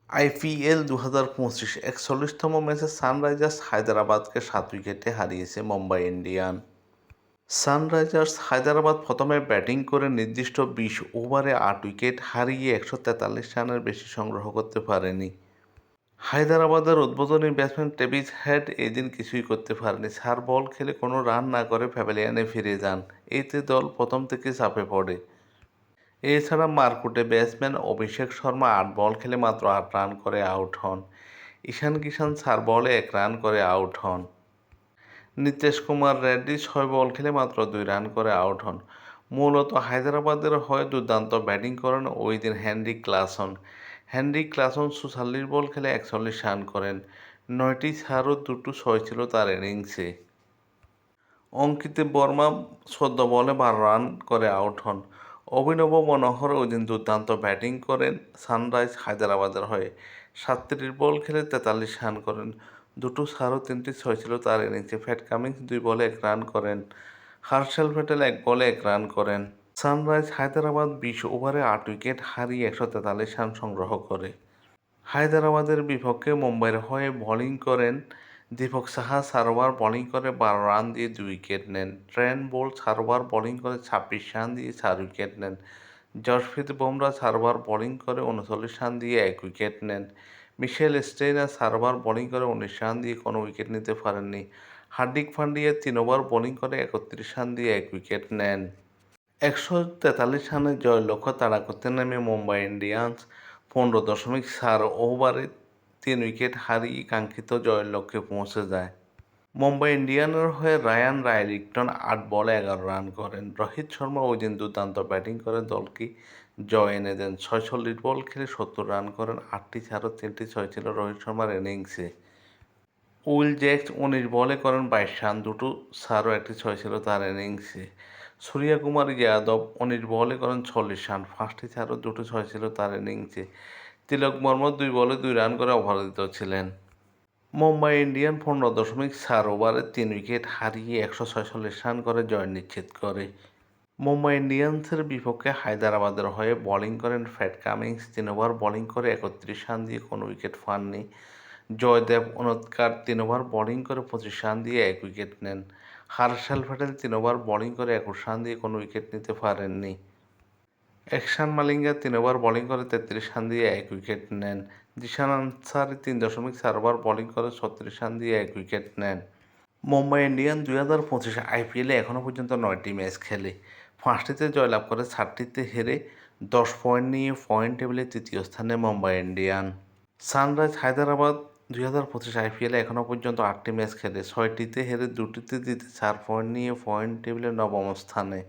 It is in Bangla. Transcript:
আইপিএল ২০২৫ ৪১তম ম্যাচে সানরাইজার্স হায়দরাবাদকে ৭ উইকেটে হারিয়েছে মুম্বাই ইন্ডিয়ান। সানরাইজার্স হায়দরাবাদ প্রথমে ব্যাটিং করে নির্দিষ্ট ২০ ওভারে ৮ উইকেট হারিয়ে ১৪৩ রানের বেশি সংগ্রহ করতে পারেনি। হায়দরাবাদের উদ্বোধনী ব্যাটসম্যান ট্রেভিস হেড এদিন কিছুই করতে পারেনি। ৪ বল খেলে কোনো রান না করে প্যাভিলিয়নে ফিরে যান। এতে দল প্রথম থেকে চাপে পড়ে। এছাড়া মারকুটে ব্যাটসম্যান অভিষেক শর্মা ৮ বল খেলে মাত্র ৮ রান করে আউট হন। ঈশান কিষান ৪ বলে ১ রান করে আউট হন। নীতিশ কুমার রেড্ডি ৬ বল খেলে মাত্র ২ রান করে আউট হন। মূলত হায়দরাবাদের হয়ে দুর্দান্ত ব্যাটিং করেন ওই দিন হেনরি ক্লাসন। হেনরি ক্লাসন ৪৪ বল খেলে ৪১ রান করেন। ৯টি ৪ ও ২টো ৬ ছিল তার ইনিংসে। অঙ্কিত বর্মা ১৪ বলে ১২ রান করে আউট হন। অভিনব মনোহর ওইদিন দুর্দান্ত ব্যাটিং করেন সানরাইজ হায়দরাবাদের হয়ে। ৩৭ বল খেলে ৪৩ রান করেন। ২টো ৪ ও ৩টি ৬ ছিল তার ইনিংসে। প্যাট কামিন্স ২ বলে ১ রান করেন। হার্ষেল প্যাটেল ১ বলে ১ রান করেন। সানরাইজ হায়দরাবাদ ২০ ওভারে ৮ উইকেট হারিয়ে ১৪৩ রান সংগ্রহ করে। হায়দরাবাদের বিপক্ষে মুম্বাইয়ের হয়ে বোলিং করেন দীপক সাহা। ৪ ওভার বোলিং করে ১২ রান দিয়ে ২ উইকেট নেন। ট্রেন্ট বোল্ট ৪ ওভার বোলিং করে ২৬ রান দিয়ে ৪ উইকেট নেন। জসপ্রীত বুমরা ৪ ওভার বোলিং করে ৩৯ রান দিয়ে ১ উইকেট নেন। মিশেল স্টেইনার ৪ ওভার বোলিং করে ১৯ রান দিয়ে কোনো উইকেট নিতে পারেননি। হার্দিক পান্ডিয়া ৩ ওভার বোলিং করে ৩১ রান দিয়ে ১ উইকেট নেন। ১৪৩ রানের জয়ের লক্ষ্য তাড়া করতে নেমে মুম্বাই ইন্ডিয়ান্স ১৫.৪ ওভারে ৩ উইকেট হারিয়ে কাঙ্ক্ষিত জয়ের লক্ষ্যে পৌঁছে যায়। মুম্বাই ইন্ডিয়ানের হয়ে রায়ান রায়লিংটন ৮ বলে ১১ রান করেন। রোহিত শর্মা ওইদিন দুর্দান্ত ব্যাটিং করে দলকে জয় এনে দেন। ৪৬ বল খেলে ৭০ রান করেন। ৮টি ৪ ও ৩টি ৬ ছিল রোহিত শর্মার ইনিংসে। উইল জ্যাকস ১৯ বলে করেন ২২ রান। ২টো ৪ ও ১টি ৬ ছিল তার ইনিংসে। সূর্যকুমার যাদব ১৯ বলে করেন ৪০ রান। ৫টি ৪ ও ২টো ৬ ছিল তার ইনিংসে। তিলক বর্মা ২ বলে ২ রান করে অপরাজিত ছিলেন। মুম্বাই ইন্ডিয়ান ১৫.৪ ওভারে ৩ উইকেট হারিয়ে ১৪৬ রান করে জয় নিশ্চিত করে। মুম্বাই ইন্ডিয়ান্সের বিপক্ষে হায়দরাবাদের হয়ে বোলিং করেন প্যাট কামিন্স। ৩ ওভার বোলিং করে ৩১ রান দিয়ে কোনো উইকেট পাননি। জয়দেব উনৎকার ৩ ওভার বোলিং করে ২৫ রান দিয়ে ১ উইকেট নেন। হার্ষেল প্যাটেল ৩ ওভার বোলিং করে ২১ রান দিয়ে কোনো উইকেট নিতে পারেননি। এহসান মালিঙ্গা ৩ ওভার বোলিং করে ৩৩ রান দিয়ে ১ উইকেট নেন। জিশান আনসারি ৩.৪ ওভার বোলিং করে ৩৬ রান দিয়ে ১ উইকেট নেন। মুম্বাই ইন্ডিয়ান ২০২৫ আইপিএলে এখনও পর্যন্ত ৯টি ম্যাচ খেলে ৫টিতে জয়লাভ করে ৪টিতে হেরে ১০ পয়েন্ট নিয়ে পয়েন্ট টেবিলে তৃতীয় স্থানে মুম্বাই ইন্ডিয়ান। সানরাইজ হায়দরাবাদ ২০২৫ আইপিএলে এখনও পর্যন্ত ৮টি ম্যাচ খেলে ৬টিতে হেরে ২টিতে জিতে ৪ পয়েন্ট নিয়ে পয়েন্ট টেবিলে নবম স্থানে।